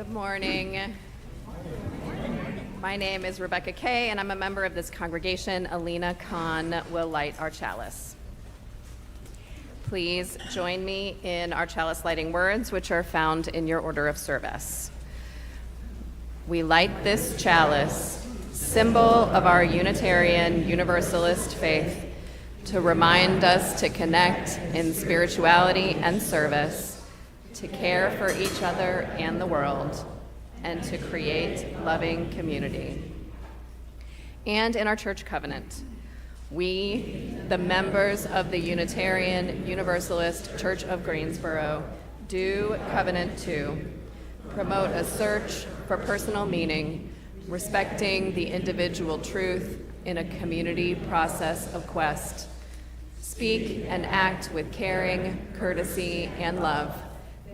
Good morning. My name is Rebecca Kay, and I'm a member of this congregation. Alina Khan will light our chalice. Please join me in our chalice lighting words, which are found in your order of service. We light this chalice, symbol of our Unitarian Universalist faith, to remind us to connect in spirituality and service, to care for each other and the world, and to create loving community. And in our church covenant, we, the members of the Unitarian Universalist Church of Greensboro, do covenant to promote a search for personal meaning, respecting the individual truth in a community process of quest, speak and act with caring, courtesy, and love,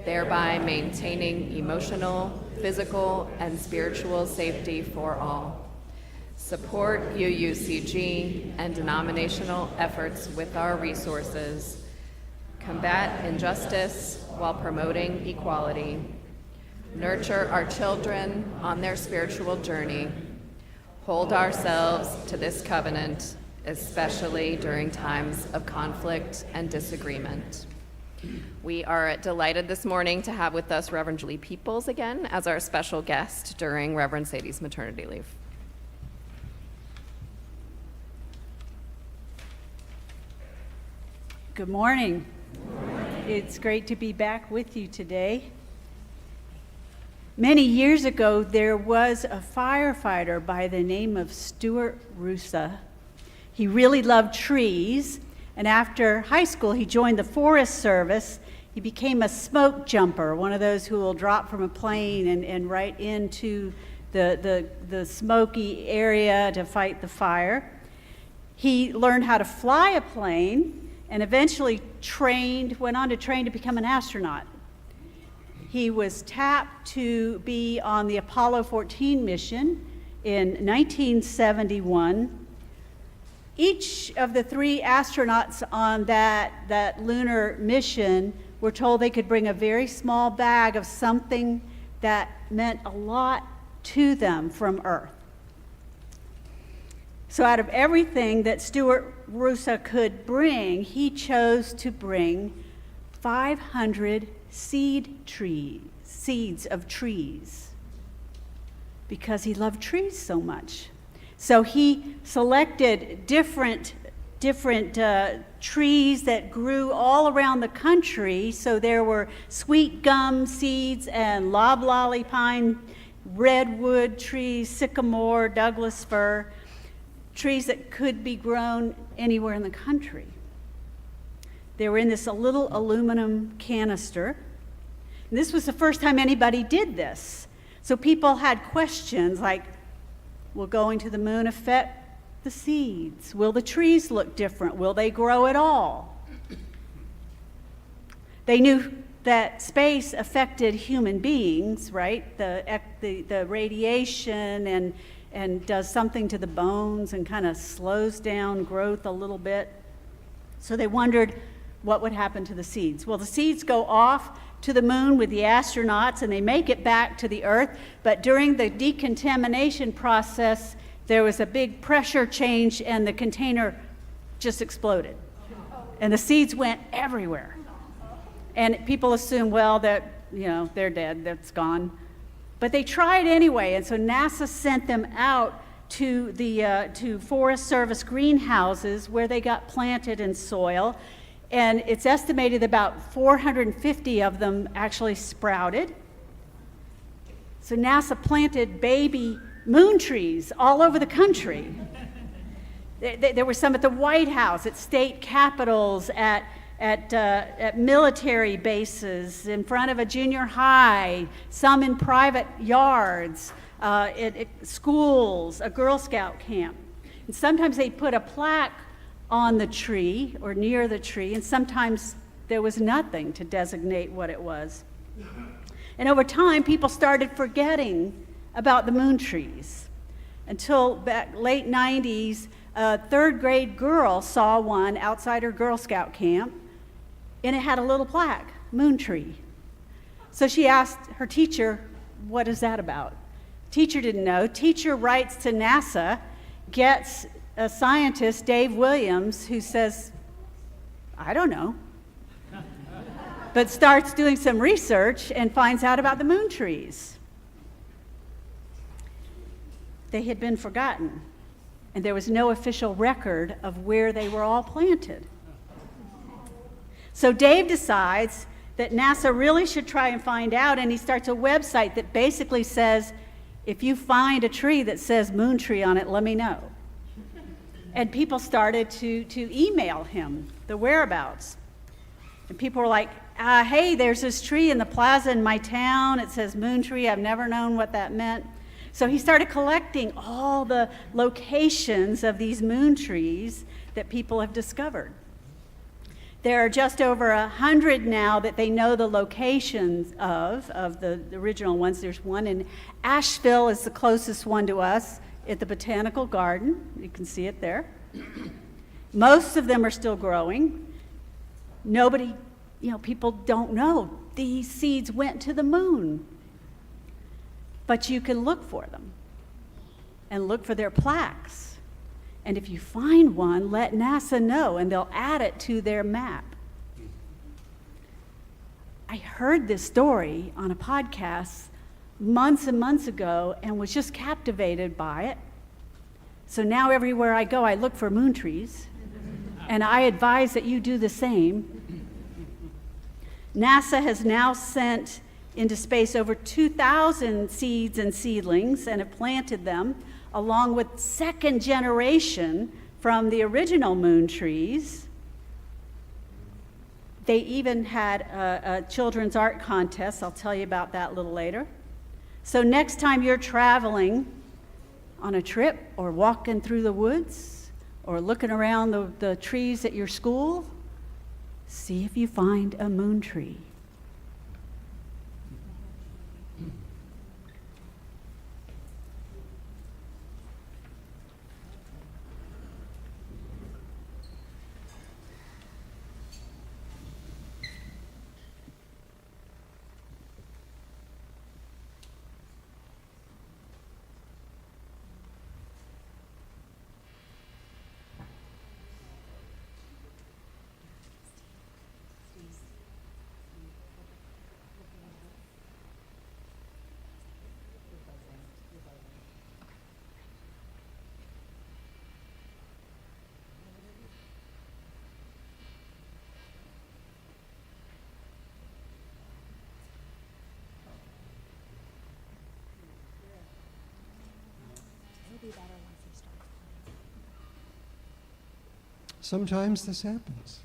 thereby maintaining emotional, physical, and spiritual safety for all. Support UUCG and denominational efforts with our resources. Combat injustice while promoting equality. Nurture our children on their spiritual journey. Hold ourselves to this covenant, especially during times of conflict and disagreement. We are delighted this morning to have with us Reverend Julie Peoples again as our special guest during Reverend Sadie's maternity leave. Good morning. It's great to be back with you today. Many years ago, there was a firefighter by the name of Stuart Rusa. He really loved trees, and after high school, he joined the Forest Service. He became a smoke jumper, one of those who will drop from a plane and right into the smoky area to fight the fire. He learned how to fly a plane and eventually went on to train to become an astronaut. He was tapped to be on the Apollo 14 mission in 1971. Each of the 3 astronauts on that lunar mission were told they could bring a very small bag of something that meant a lot to them from Earth. So out of everything that Stuart Rusa could bring, he chose to bring 500 seeds of trees, because he loved trees so much. So he selected different trees that grew all around the country. So there were sweet gum seeds and loblolly pine, redwood trees, sycamore, Douglas fir, trees that could be grown anywhere in the country. They were in this little aluminum canister. And this was the first time anybody did this. So people had questions like, will going to the moon affect the seeds? Will the trees look different? Will they grow at all? They knew that space affected human beings, right? The radiation and does something to the bones and kind of slows down growth a little bit. So they wondered what would happen to the seeds. Well, the seeds go off to the moon with the astronauts and they make it back to the Earth, but during the decontamination process, there was a big pressure change and the container just exploded. And the seeds went everywhere. And people assume, well, that, they're dead, that's gone. But they tried anyway, and so NASA sent them out to the Forest Service greenhouses where they got planted in soil. And it's estimated about 450 of them actually sprouted. So NASA planted baby moon trees all over the country. There were some at the White House, at state capitals, at military bases, in front of a junior high, some in private yards, at schools, a Girl Scout camp. And sometimes they put a plaque on the tree or near the tree, and sometimes there was nothing to designate what it was. And over time, people started forgetting about the moon trees until back late 90s, a 3rd grade girl saw one outside her Girl Scout camp, and it had a little plaque, moon tree. So she asked her teacher, what is that about? Teacher didn't know. Teacher writes to NASA, gets a scientist, Dave Williams, who says, I don't know, but starts doing some research and finds out about the moon trees. They had been forgotten, and there was no official record of where they were all planted. So Dave decides that NASA really should try and find out, and he starts a website that basically says, if you find a tree that says moon tree on it, let me know. And people started to email him the whereabouts. And people were like, hey, there's this tree in the plaza in my town. It says moon tree. I've never known what that meant. So he started collecting all the locations of these moon trees that people have discovered. There are just over 100 now that they know the locations of the original ones. There's one in Asheville is the closest one to us at the Botanical Garden. You can see it there. Most of them are still growing. Nobody, people don't know. These seeds went to the moon. But you can look for them and look for their plaques. And if you find one, let NASA know, and they'll add it to their map. I heard this story on a podcast months and months ago and was just captivated by it. So now everywhere I go, I look for moon trees, and I advise that you do the same. NASA has now sent into space over 2,000 seeds and seedlings and have planted them, along with second generation from the original moon trees. They even had a children's art contest. I'll tell you about that a little later. So next time you're traveling on a trip or walking through the woods or looking around the trees at your school, see if you find a moon tree. Sometimes this happens.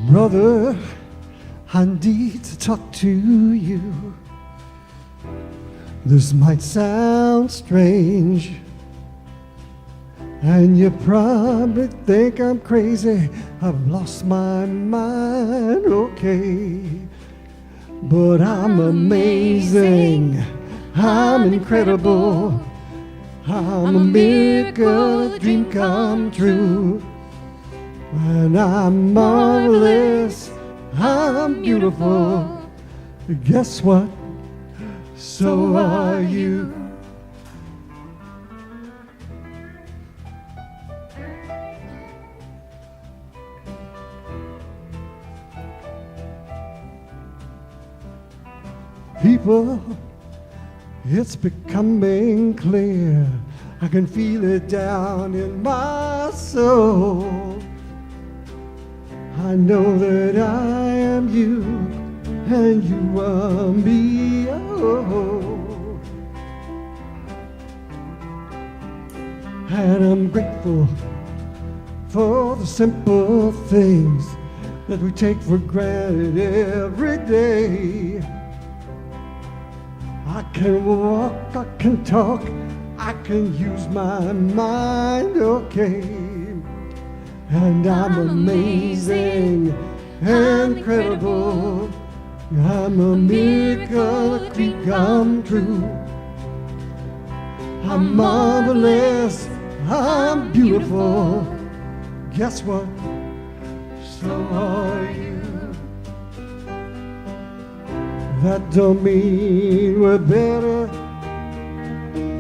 Brother, I need to talk to you. This might sound strange, and you probably think I'm crazy. I've lost my mind, okay. But I'm amazing, I'm incredible, I'm a miracle, a dream come true. And I'm marvelous, I'm beautiful. Guess what? So are you. People, it's becoming clear. I can feel it down in my soul. I know that I am you and you are me. Oh. And I'm grateful for the simple things that we take for granted every day. I can walk, I can talk, I can use my mind, okay. And I'm amazing, incredible. I'm a miracle, a dream come true. I'm marvelous, I'm beautiful. Guess what? So are you. That don't mean we're better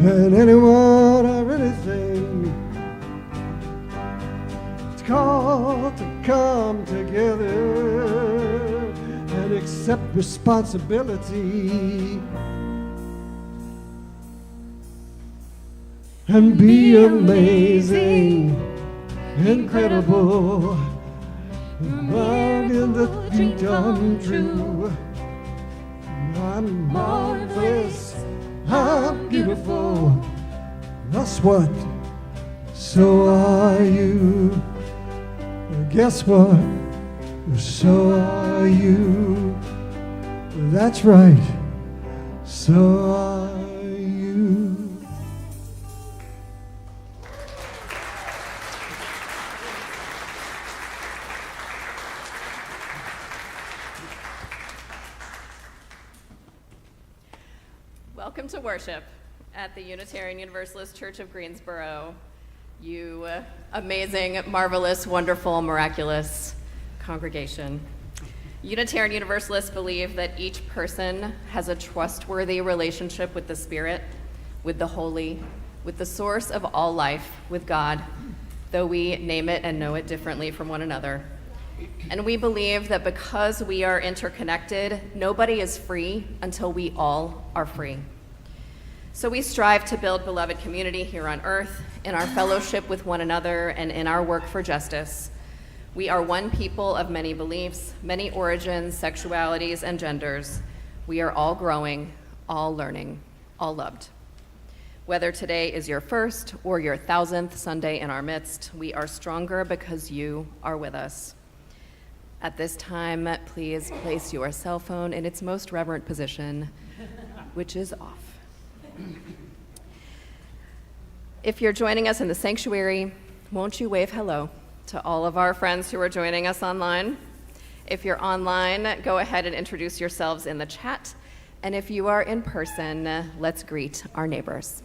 than anyone or anything. It's called to come together and accept responsibility and be amazing, incredible, love in the dream come true. I'm marvelous, I'm beautiful. That's what, so are you. Guess what? So are you. That's right. So are you. Welcome to worship at the Unitarian Universalist Church of Greensboro. You amazing, marvelous, wonderful, miraculous congregation. Unitarian Universalists believe that each person has a trustworthy relationship with the Spirit, with the Holy, with the source of all life, with God, though we name it and know it differently from one another. And we believe that because we are interconnected, nobody is free until we all are free. So we strive to build beloved community here on earth, in our fellowship with one another, and in our work for justice. We are one people of many beliefs, many origins, sexualities, and genders. We are all growing, all learning, all loved. Whether today is your first or your 1,000th Sunday in our midst, we are stronger because you are with us. At this time, please place your cell phone in its most reverent position, which is off. If you're joining us in the sanctuary, won't you wave hello to all of our friends who are joining us online? If you're online, go ahead and introduce yourselves in the chat. And if you are in person, let's greet our neighbors.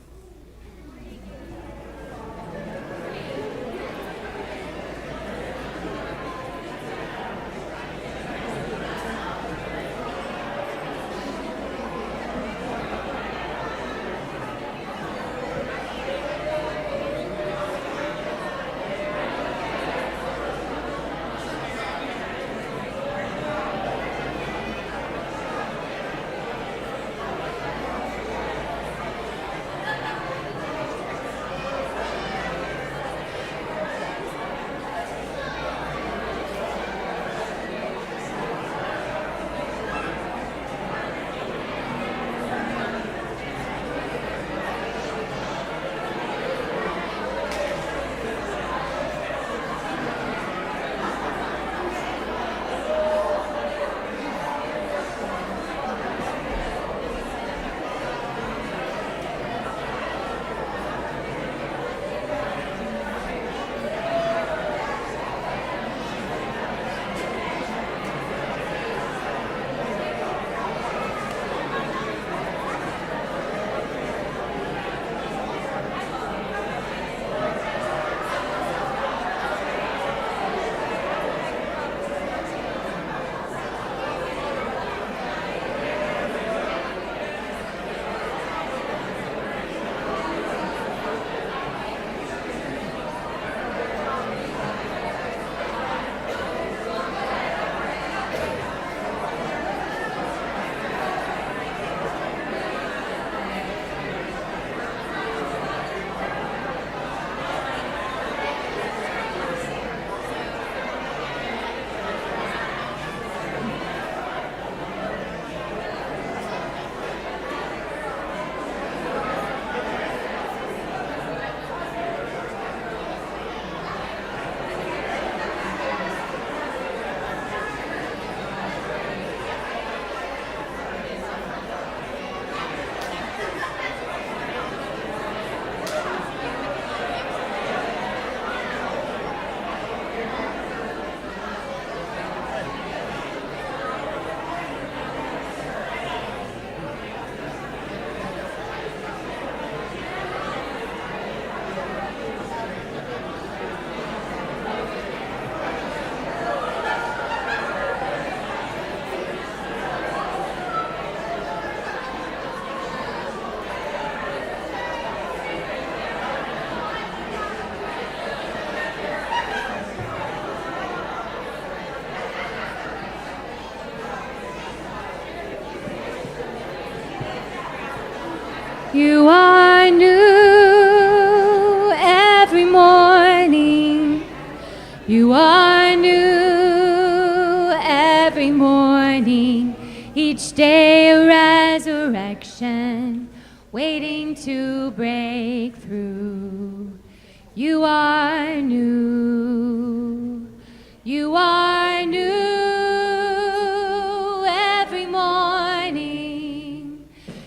You are new every morning. You are new every morning. Each day a resurrection, waiting to break through. You are new. You are new every morning.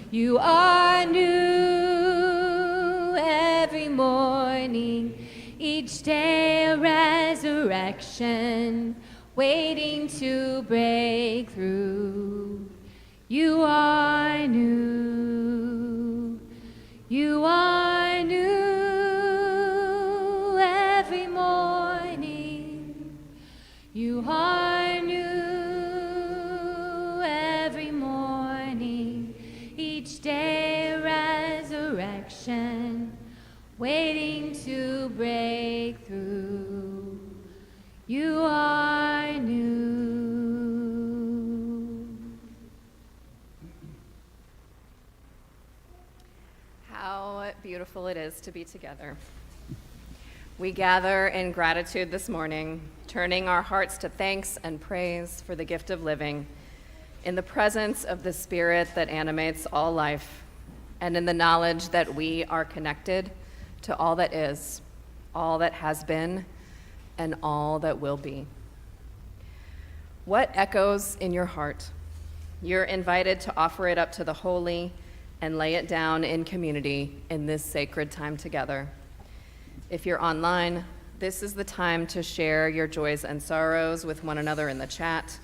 You are new every morning. Each day a resurrection, waiting to break through. You are new. You are new every morning. You are new every morning. Each day a resurrection, waiting to break through. You are new. How beautiful it is to be together. We gather in gratitude this morning, turning our hearts to thanks and praise for the gift of living, in the presence of the Spirit that animates all life, and in the knowledge that we are connected to all that is, all that has been, and all that will be. What echoes in your heart? You're invited to offer it up to the holy and lay it down in community in this sacred time together. If you're online, this is the time to share your joys and sorrows with one another in the chat.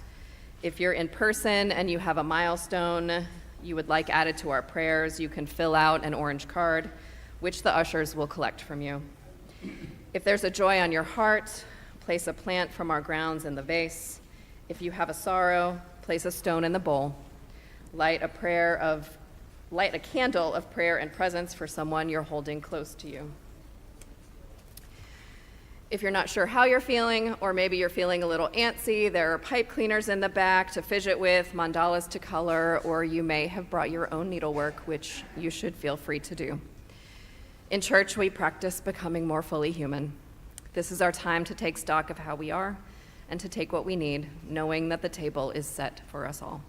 If you're in person and you have a milestone you would like added to our prayers, you can fill out an orange card, which the ushers will collect from you. If there's a joy on your heart, place a plant from our grounds in the vase. If you have a sorrow, place a stone in the bowl. Light a candle of prayer and presence for someone you're holding close to you. If you're not sure how you're feeling, or maybe you're feeling a little antsy, there are pipe cleaners in the back to fidget with, mandalas to color, or you may have brought your own needlework, which you should feel free to do. In church, we practice becoming more fully human. This is our time to take stock of how we are and to take what we need, knowing that the table is set for us all.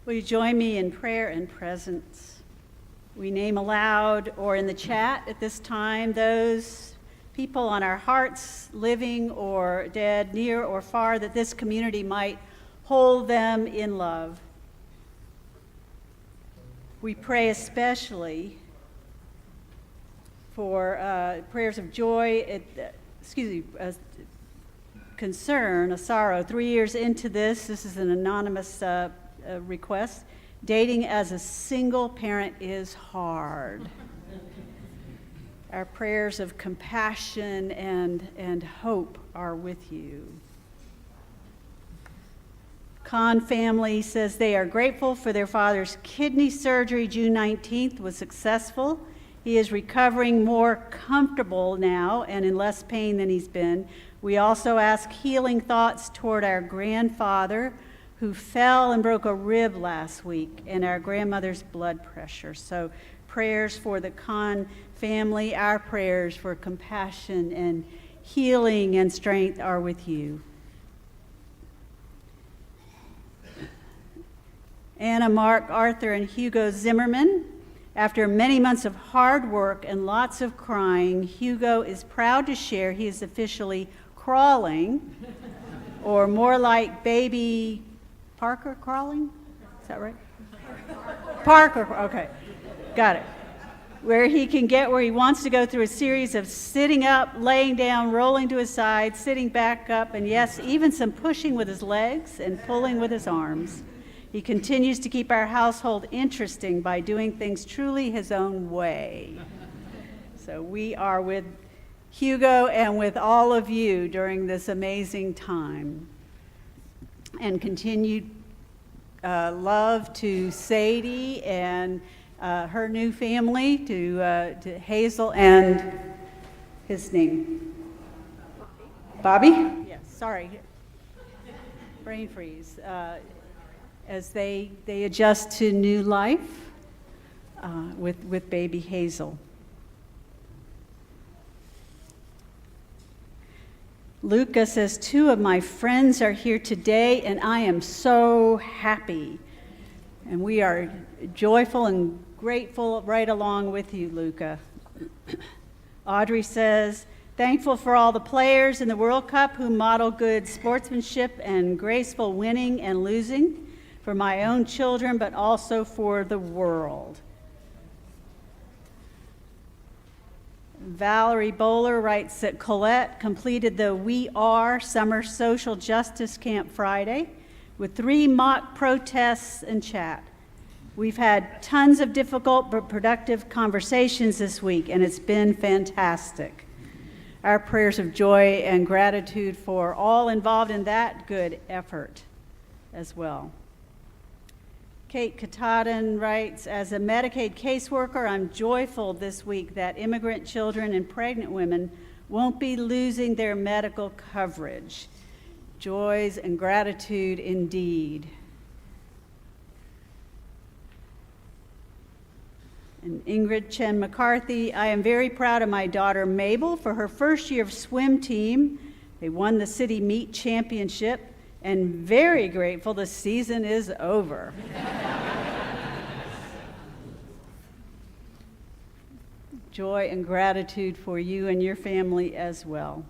Will you join me in prayer and presence? We name aloud or in the chat at this time those people on our hearts, living or dead, near or far, that this community might hold them in love. We pray especially for prayers of joy, concern, a sorrow. 3 years into this is an anonymous request. Dating as a single parent is hard. Our prayers of compassion and hope are with you. Khan family says they are grateful for their father's kidney surgery. June 19th was successful. He is recovering more comfortable now and in less pain than he's been. We also ask healing thoughts toward our grandfather who fell and broke a rib last week, and our grandmother's blood pressure. So prayers for the Khan family, our prayers for compassion and healing and strength are with you. Anna, Mark, Arthur, and Hugo Zimmerman. After many months of hard work and lots of crying, Hugo is proud to share he is officially crawling, or more like baby Parker crawling? Is that right? Parker, okay, got it. Where he can get where he wants to go through a series of sitting up, laying down, rolling to his side, sitting back up, and yes, even some pushing with his legs and pulling with his arms. He continues to keep our household interesting by doing things truly his own way. So we are with Hugo and with all of you during this amazing time. And continued love to Sadie and her new family, to Hazel and his name. Bobby? Yes, sorry. Brain freeze. As they adjust to new life with baby Hazel. Luca says, 2 of my friends are here today, and I am so happy. And we are joyful and grateful right along with you, Luca. Audrey says, thankful for all the players in the World Cup who model good sportsmanship and graceful winning and losing for my own children, but also for the world. Valerie Bowler writes that Colette completed the We Are Summer Social Justice Camp Friday with 3 mock protests and chat. We've had tons of difficult but productive conversations this week, and it's been fantastic. Our prayers of joy and gratitude for all involved in that good effort as well. Kate Katahdin writes, as a Medicaid caseworker, I'm joyful this week that immigrant children and pregnant women won't be losing their medical coverage. Joys and gratitude indeed. And Ingrid Chen McCarthy, I am very proud of my daughter Mabel for her first year of swim team. They won the city meet championship, and very grateful the season is over. Joy and gratitude for you and your family as well.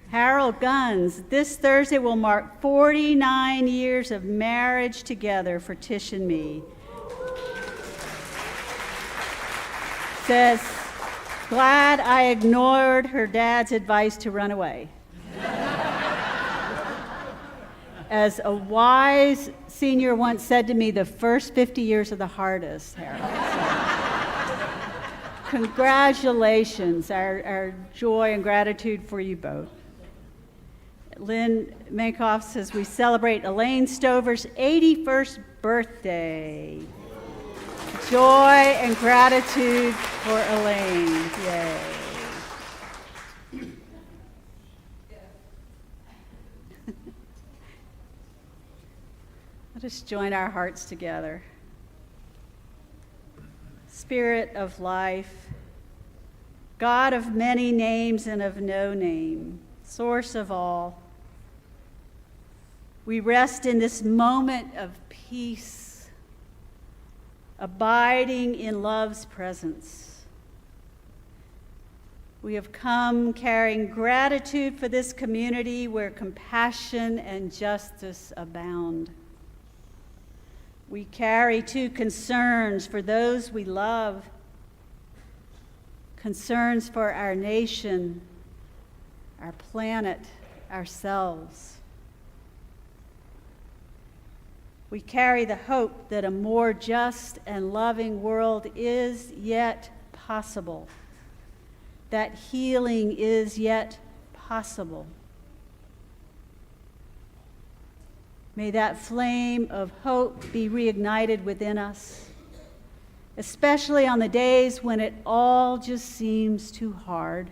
Harold Guns, this Thursday will mark 49 years of marriage together for Tish and me. Says, glad I ignored her dad's advice to run away. As a wise senior once said to me, the first 50 years are the hardest, Harold. So, congratulations, our joy and gratitude for you both. Lynn Mankoff says, we celebrate Elaine Stover's 81st birthday. Joy and gratitude for Elaine. Yay. Let us join our hearts together. Spirit of life, God of many names and of no name, source of all, We rest in this moment of peace, abiding in love's presence. We have come carrying gratitude for this community where compassion and justice abound. We carry too concerns for those we love, concerns for our nation, our planet, ourselves. We carry the hope that a more just and loving world is yet possible, that healing is yet possible. May that flame of hope be reignited within us, especially on the days when it all just seems too hard.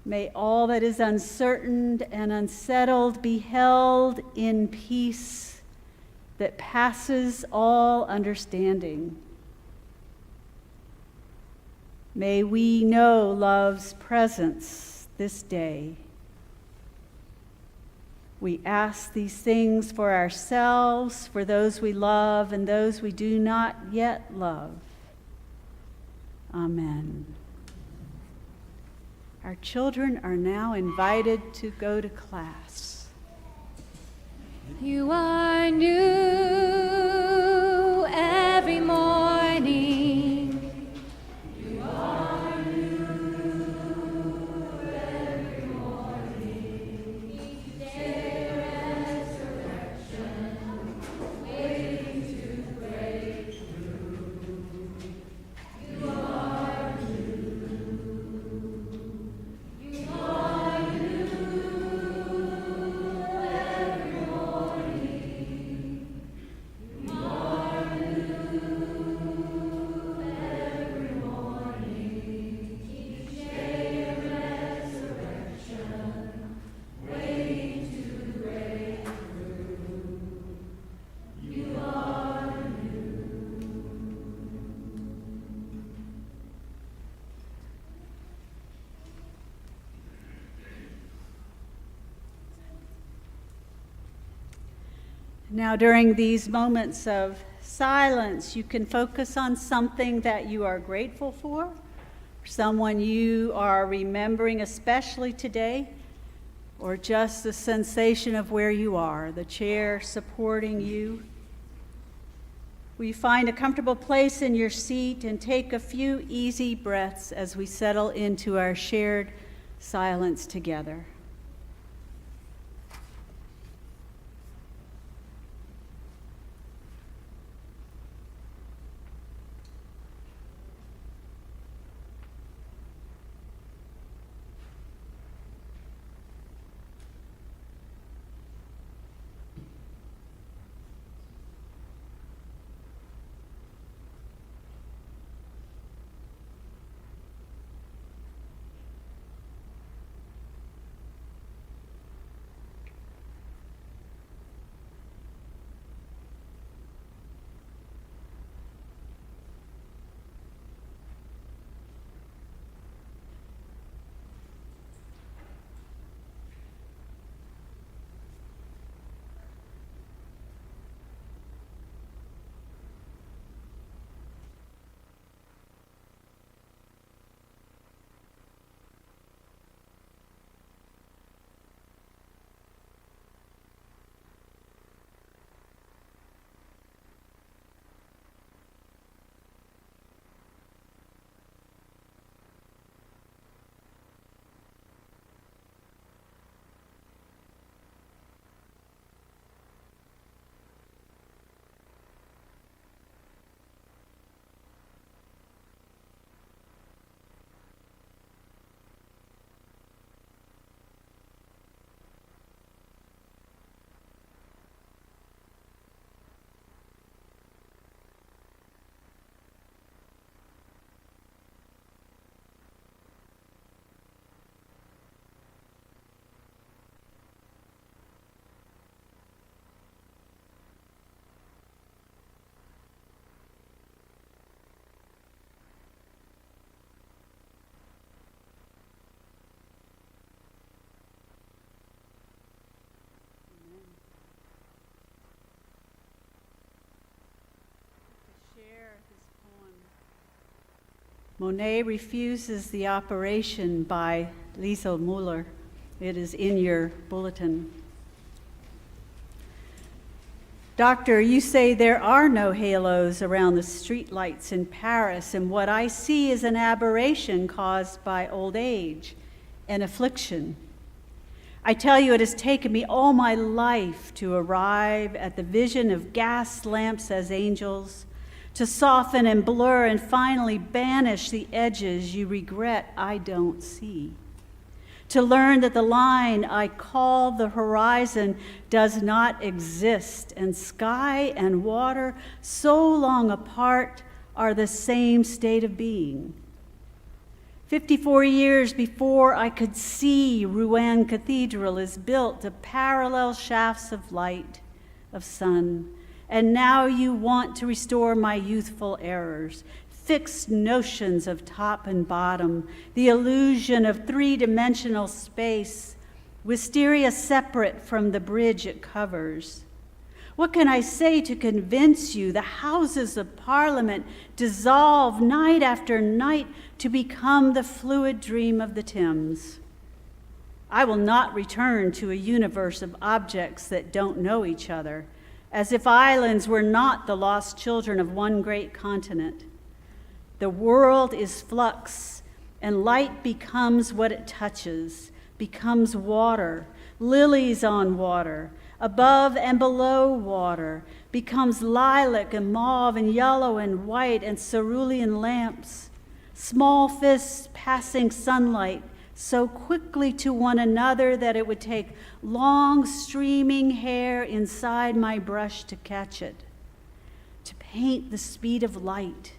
May all that is uncertain and unsettled be held in peace that passes all understanding. May we know love's presence this day. We ask these things for ourselves, for those we love, and those we do not yet love. Amen. Our children are now invited to go to class. You are new every morning. You are new every morning. Each day resurrection, waiting to break through. You are new. You are new every morning. You are new every morning. Each day a resurrection, waiting to break through. You are new. Now, during these moments of silence, you can focus on something that you are grateful for, someone you are remembering especially today, or just the sensation of where you are, the chair supporting you. Will you find a comfortable place in your seat and take a few easy breaths as we settle into our shared silence together? Monet refuses the operation by Liesel Müller. It is in your bulletin. Doctor, you say there are no halos around the streetlights in Paris, and what I see is an aberration caused by old age and affliction. I tell you, it has taken me all my life to arrive at the vision of gas lamps as angels, to soften and blur and finally banish the edges you regret I don't see. To learn that the line I call the horizon does not exist, and sky and water, so long apart, are the same state of being. 54 years before I could see Rouen Cathedral is built of parallel shafts of light, of sun, and now you want to restore my youthful errors, fixed notions of top and bottom, the illusion of three-dimensional space, wisteria separate from the bridge it covers. What can I say to convince you the Houses of Parliament dissolve night after night to become the fluid dream of the Thames? I will not return to a universe of objects that don't know each other, as if islands were not the lost children of one great continent. The world is flux, and light becomes what it touches, becomes water, lilies on water, above and below water, becomes lilac and mauve and yellow and white and cerulean lamps, small fists passing sunlight so quickly to one another that it would take long streaming hair inside my brush to catch it, to paint the speed of light.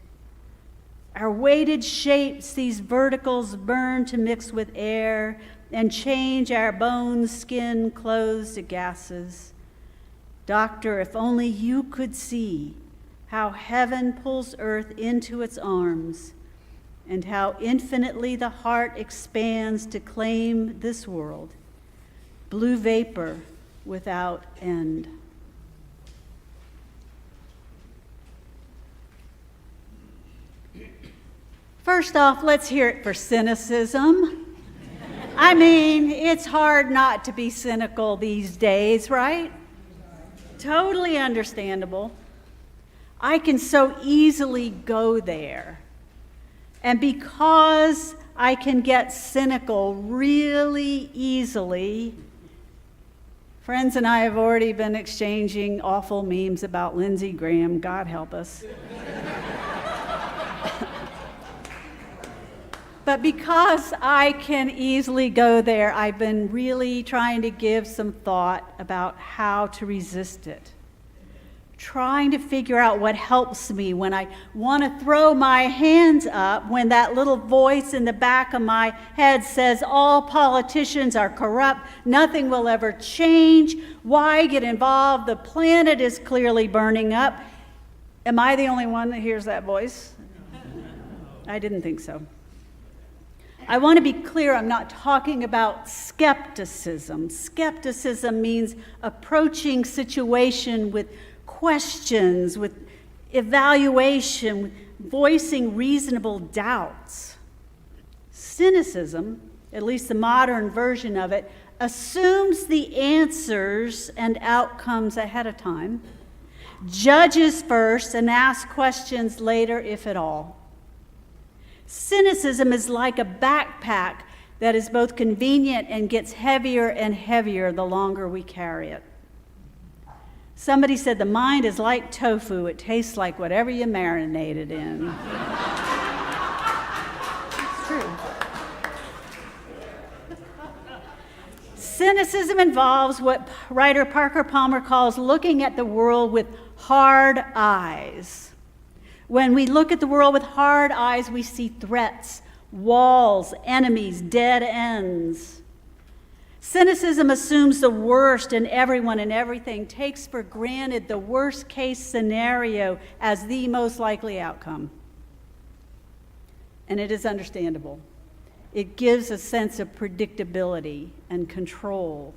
Our weighted shapes, these verticals burn to mix with air and change our bones, skin, clothes to gases. Doctor, if only you could see how heaven pulls earth into its arms and how infinitely the heart expands to claim this world, blue vapor without end. First off, let's hear it for cynicism. I mean, it's hard not to be cynical these days, right? Totally understandable. I can so easily go there. And because I can get cynical really easily, friends and I have already been exchanging awful memes about Lindsey Graham, God help us. But because I can easily go there, I've been really trying to give some thought about how to resist it. Trying to figure out what helps me when I want to throw my hands up, when that little voice in the back of my head says all politicians are corrupt, nothing will ever change, why get involved, the planet is clearly burning up. Am I the only one that hears that voice? I didn't think so. I want to be clear, I'm not talking about skepticism. Skepticism means approaching situation with questions, with evaluation, with voicing reasonable doubts. Cynicism, at least the modern version of it, assumes the answers and outcomes ahead of time, judges first and asks questions later, if at all. Cynicism is like a backpack that is both convenient and gets heavier and heavier the longer we carry it. Somebody said the mind is like tofu. It tastes like whatever you marinate it in. It's true. Cynicism involves what writer Parker Palmer calls looking at the world with hard eyes. When we look at the world with hard eyes, we see threats, walls, enemies, dead ends. Cynicism assumes the worst in everyone and everything, takes for granted the worst case scenario as the most likely outcome. And it is understandable. It gives a sense of predictability and control.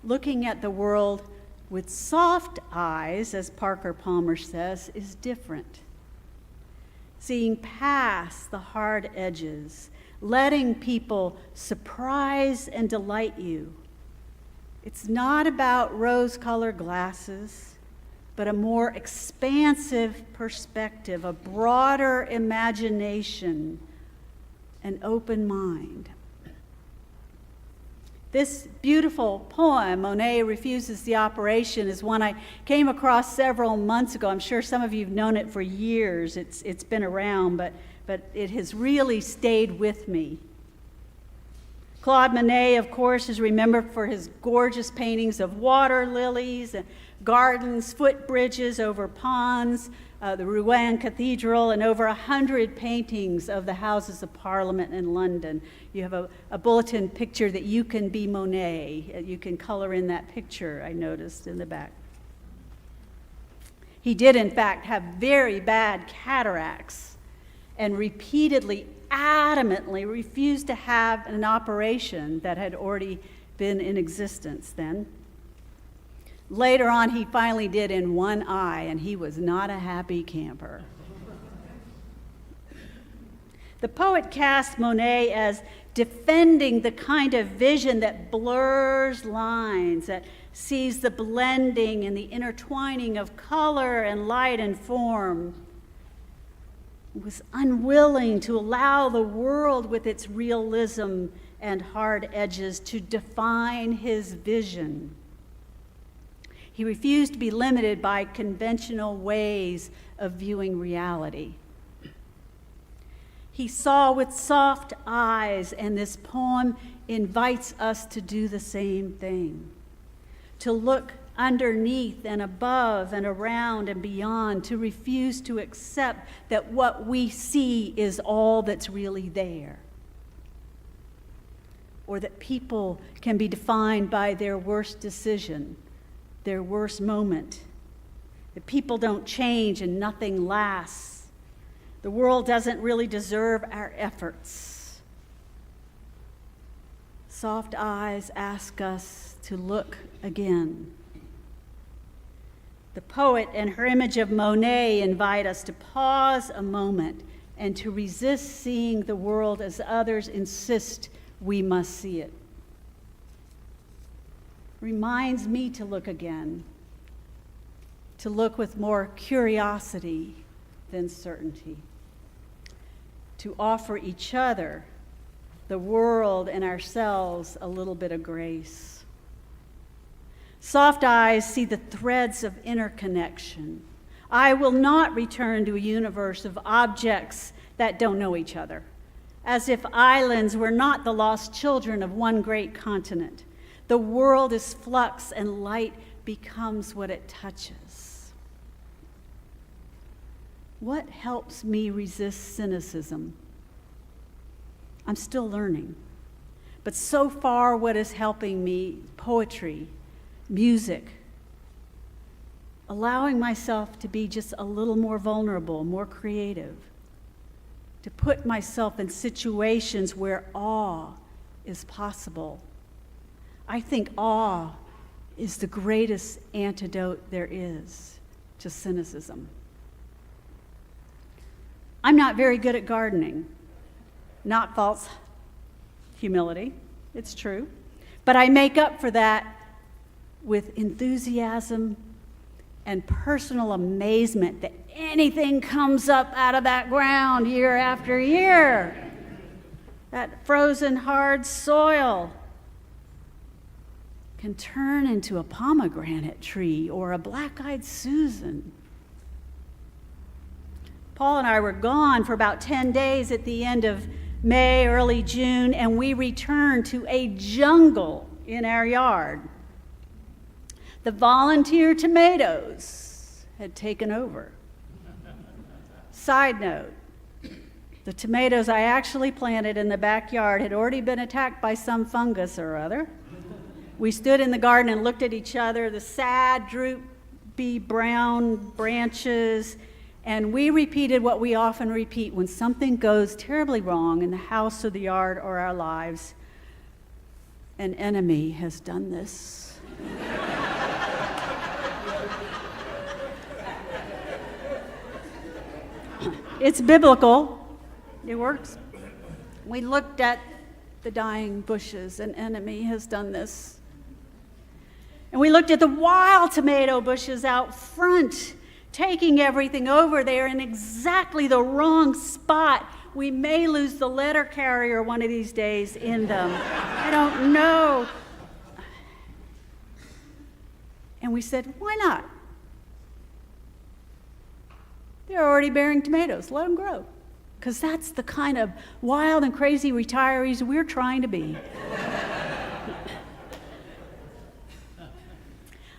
Looking at the world with soft eyes, as Parker Palmer says, is different. seeing past the hard edges, letting people surprise and delight you. It's not about rose-colored glasses, but a more expansive perspective, a broader imagination, an open mind. This beautiful poem, Monet Refuses the Operation, is one I came across several months ago. I'm sure some of you have known it for years. It's been around, but it has really stayed with me. Claude Monet, of course, is remembered for his gorgeous paintings of water lilies, gardens, footbridges over ponds, the Rouen Cathedral, and over 100 paintings of the Houses of Parliament in London. You have a bulletin picture that you can be Monet. You can color in that picture, I noticed in the back. He did, in fact, have very bad cataracts and repeatedly, adamantly refused to have an operation that had already been in existence then. Later on, he finally did in one eye, and he was not a happy camper. The poet cast Monet as defending the kind of vision that blurs lines, that sees the blending and the intertwining of color and light and form. He was unwilling to allow the world with its realism and hard edges to define his vision. He refused to be limited by conventional ways of viewing reality. He saw with soft eyes, and this poem invites us to do the same thing, to look underneath and above and around and beyond, to refuse to accept that what we see is all that's really there, or that people can be defined by their worst decision, their worst moment, that people don't change and nothing lasts. The world doesn't really deserve our efforts. Soft eyes ask us to look again. The poet and her image of Monet invite us to pause a moment and to resist seeing the world as others insist we must see it. Reminds me to look again, to look with more curiosity than certainty, to offer each other, the world, and ourselves a little bit of grace. Soft eyes see the threads of interconnection. I will not return to a universe of objects that don't know each other, as if islands were not the lost children of one great continent. The world is flux, and light becomes what it touches. What helps me resist cynicism? I'm still learning. But so far, what is helping me? Poetry, music, allowing myself to be just a little more vulnerable, more creative, to put myself in situations where awe is possible. I think awe is the greatest antidote there is to cynicism. I'm not very good at gardening. Not false humility, it's true. But I make up for that with enthusiasm and personal amazement that anything comes up out of that ground year after year. That frozen hard soil can turn into a pomegranate tree or a black-eyed Susan. Paul and I were gone for about 10 days at the end of May, early June, and we returned to a jungle in our yard. The volunteer tomatoes had taken over. Side note, the tomatoes I actually planted in the backyard had already been attacked by some fungus or other. We stood in the garden and looked at each other, the sad, droopy brown branches, and we repeated what we often repeat when something goes terribly wrong in the house or the yard or our lives. An enemy has done this. It's biblical. It works. We looked at the dying bushes. An enemy has done this. And we looked at the wild tomato bushes out front, taking everything over there in exactly the wrong spot. We may lose the letter carrier one of these days in them. I don't know. And we said, why not? They're already bearing tomatoes. Let them grow. Because that's the kind of wild and crazy retirees we're trying to be.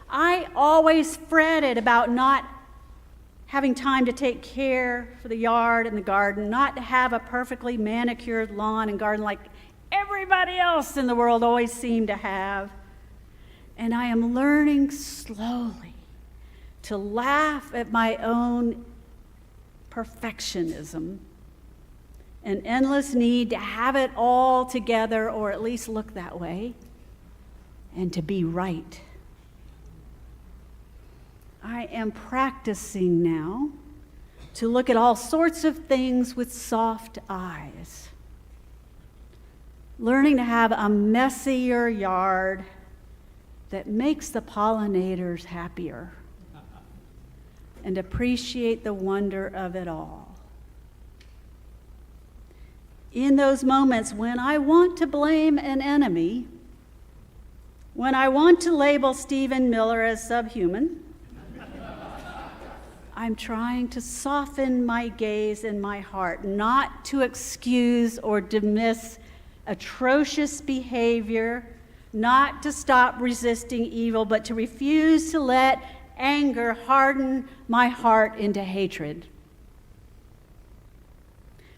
I always fretted about not having time to take care for the yard and the garden, not to have a perfectly manicured lawn and garden like everybody else in the world always seemed to have. And I am learning slowly to laugh at my own perfectionism, an endless need to have it all together, or at least look that way, and to be right. I am practicing now to look at all sorts of things with soft eyes, learning to have a messier yard that makes the pollinators happier and appreciate the wonder of it all. In those moments when I want to blame an enemy, when I want to label Stephen Miller as subhuman, I'm trying to soften my gaze and my heart, not to excuse or dismiss atrocious behavior, not to stop resisting evil, but to refuse to let anger harden my heart into hatred.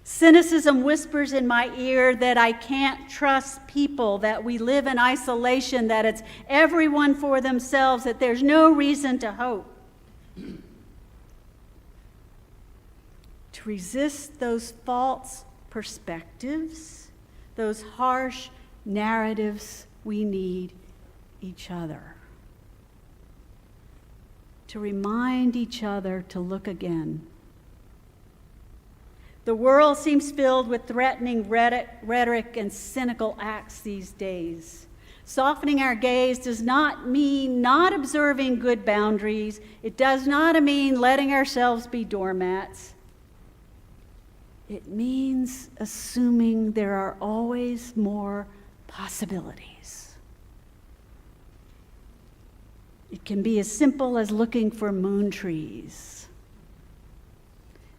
Cynicism whispers in my ear that I can't trust people, that we live in isolation, that it's everyone for themselves, that there's no reason to hope. To resist those false perspectives, those harsh narratives, we need each other. To remind each other to look again. The world seems filled with threatening rhetoric and cynical acts these days. Softening our gaze does not mean not observing good boundaries. It does not mean letting ourselves be doormats. It means assuming there are always more possibilities. It can be as simple as looking for moon trees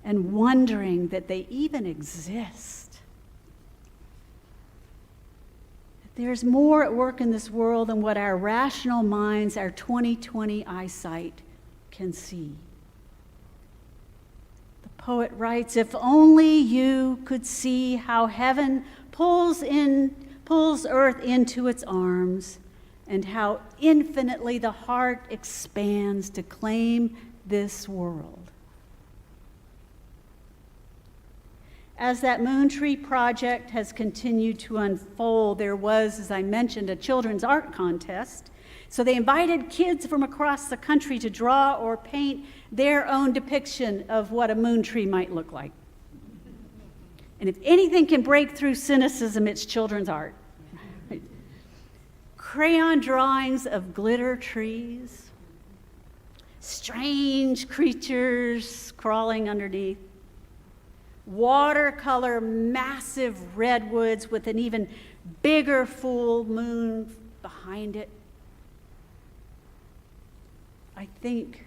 and wondering that they even exist. That there's more at work in this world than what our rational minds, our 20/20 eyesight can see. The poet writes, if only you could see how heaven pulls earth into its arms, and how infinitely the heart expands to claim this world. As that Moon Tree project has continued to unfold, there was, as I mentioned, a children's art contest. So they invited kids from across the country to draw or paint their own depiction of what a moon tree might look like. And if anything can break through cynicism, it's children's art. Crayon drawings of glitter trees, strange creatures crawling underneath, watercolor massive redwoods with an even bigger full moon behind it. I think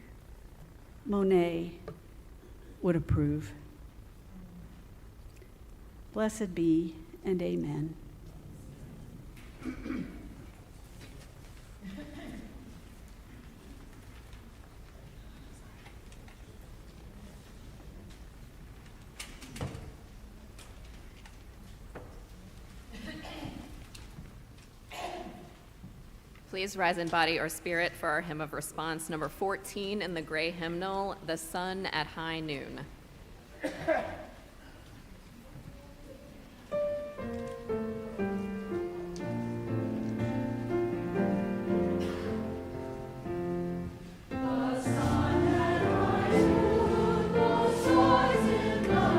Monet would approve. Blessed be and amen. Please rise in body or spirit for our hymn of response, number 14 in the gray hymnal, The Sun at High Noon. The sun at high noon, the stars in the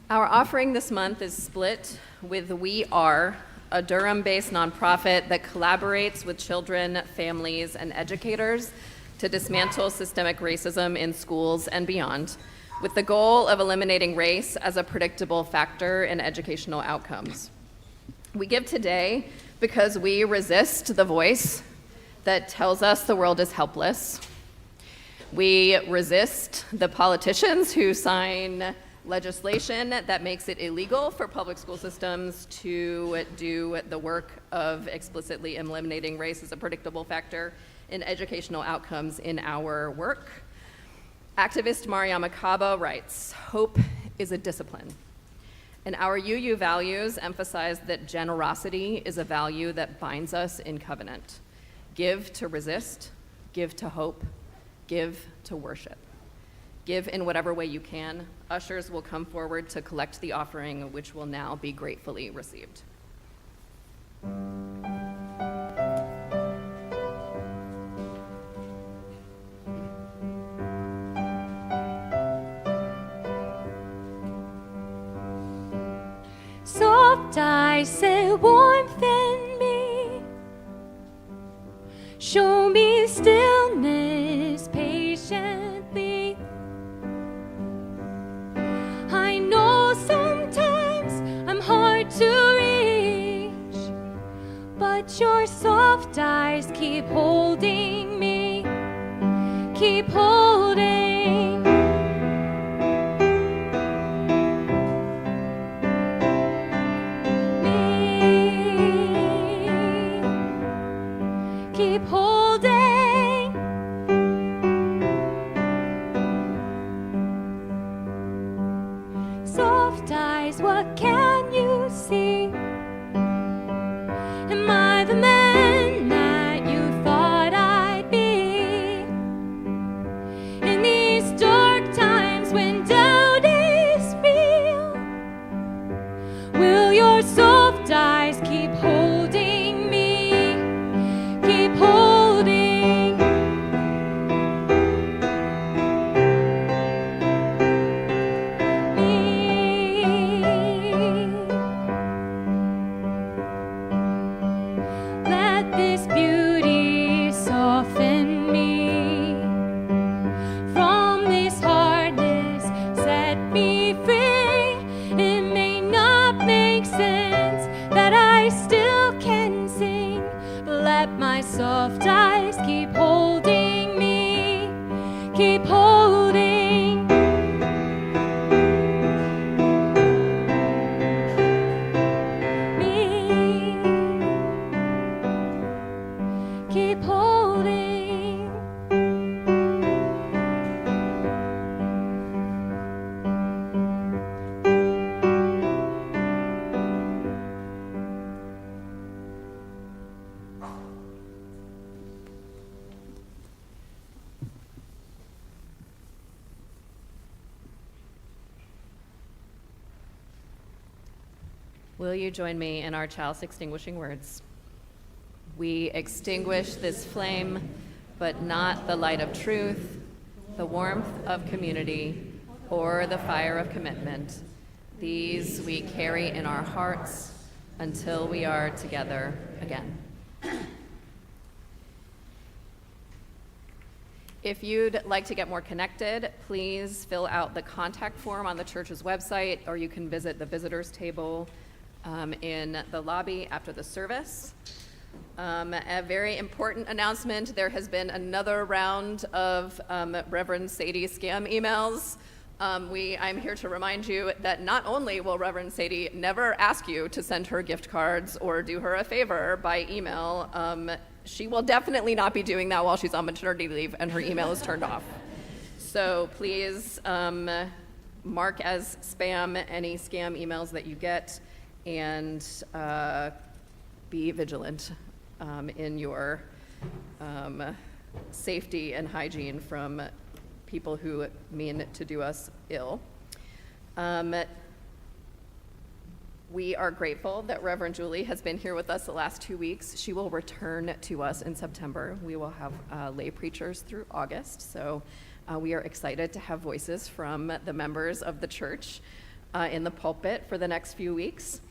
Our offering this month is split with We Are, a Durham-based nonprofit that collaborates with children, families, and educators to dismantle systemic racism in schools and beyond, with the goal of eliminating race as a predictable factor in educational outcomes. We give today because we resist the voice that tells us the world is helpless. We resist the politicians who sign legislation that makes it illegal for public school systems to do the work of explicitly eliminating race as a predictable factor in educational outcomes in our work. Activist Mariama Kaba writes, "Hope is a discipline." And our UU values emphasize that generosity is a value that binds us in covenant. Give to resist, give to hope, give to worship. Give in whatever way you can. Ushers will come forward to collect the offering, which will now be gratefully received. Soft eyes and warmth in me, show me stillness patiently. I know sometimes I'm hard to reach, but your soft eyes keep holding me, keep holding. Keep holding. Soft eyes, what can you see? Am I the man that you thought I'd be? In these dark times when doubt is real, will your soft eyes keep holding me? Keep holding. Me. Let this beauty soften me. From this hardness, set me free. It may not make sense that I still can sing, but let my soft eyes keep holding me, keep holding. Me, keep holding. Will you join me in our chalice extinguishing words? We extinguish this flame, but not the light of truth, the warmth of community, or the fire of commitment. These we carry in our hearts until we are together again. If you'd like to get more connected, please fill out the contact form on the church's website, or you can visit the visitors table in the lobby after the service. A very important announcement, there has been another round of Reverend Sadie scam emails. I'm here to remind you that not only will Reverend Sadie never ask you to send her gift cards or do her a favor by email, she will definitely not be doing that while she's on maternity leave and her email is turned off. So please mark as spam any scam emails that you get, and be vigilant in your safety and hygiene from people who mean to do us ill. We are grateful that Reverend Julie has been here with us the last 2 weeks. She will return to us in September. We will have lay preachers through August, so we are excited to have voices from the members of the church. in the pulpit for the next few weeks.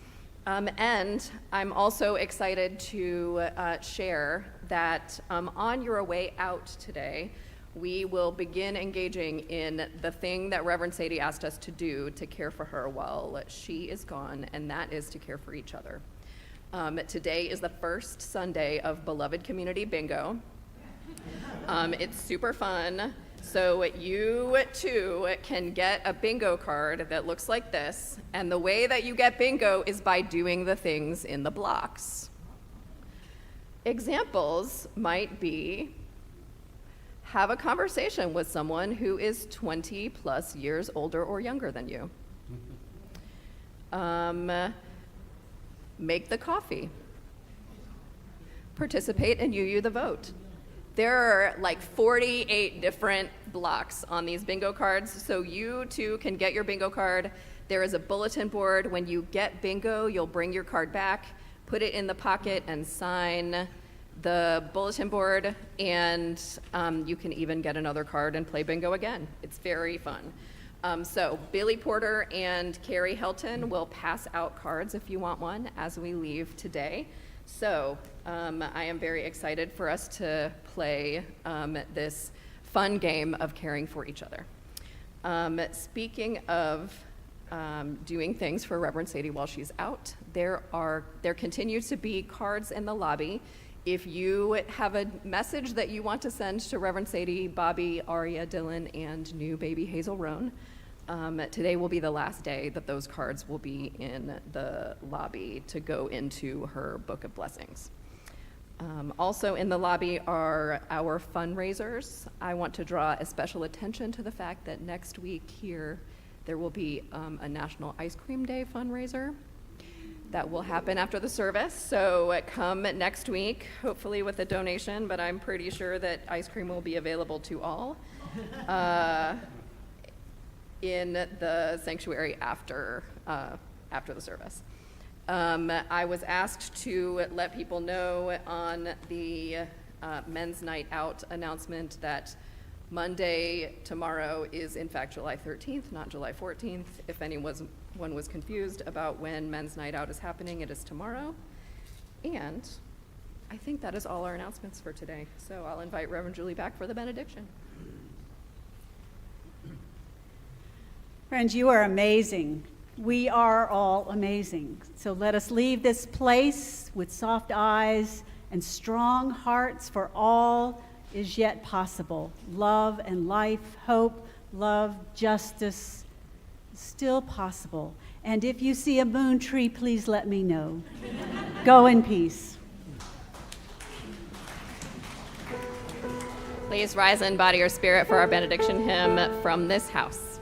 And I'm also excited to share that on your way out today, we will begin engaging in the thing that Reverend Sadie asked us to do to care for her while she is gone, and that is to care for each other. Today is the first Sunday of Beloved Community Bingo. It's super fun. So you too can get a bingo card that looks like this, and the way that you get bingo is by doing the things in the blocks. Examples might be have a conversation with someone who is 20 plus years older or younger than you. Make the coffee. Participate in UU the vote. There are like 48 different blocks on these bingo cards, so you too can get your bingo card. There is a bulletin board. When you get bingo, you'll bring your card back, put it in the pocket, and sign the bulletin board, and you can even get another card and play bingo again. It's very fun. So Billy Porter and Carrie Helton will pass out cards if you want one as we leave today. So I am very excited for us to play this fun game of caring for each other. Speaking of doing things for Reverend Sadie while she's out, there continues to be cards in the lobby. If you have a message that you want to send to Reverend Sadie, Bobby, Aria, Dylan, and new baby Hazel Roan, today will be the last day that those cards will be in the lobby to go into her book of blessings. Also in the lobby are our fundraisers. I want to draw a special attention to the fact that next week here there will be a National Ice Cream Day fundraiser that will happen after the service. So come next week, hopefully with a donation, but I'm pretty sure that ice cream will be available to all in the sanctuary after the service. I was asked to let people know on the Men's Night Out announcement that Monday, tomorrow, is in fact July 13th, not July 14th. If anyone was confused about when Men's Night Out is happening, it is tomorrow. And I think that is all our announcements for today. So I'll invite Reverend Julie back for the benediction. Friends, you are amazing. We are all amazing. So let us leave this place with soft eyes and strong hearts, for all is yet possible. Love and life, hope, love, justice, still possible. And if you see a moon tree, please let me know. Go in peace. Please rise in body or spirit for our benediction hymn from this house.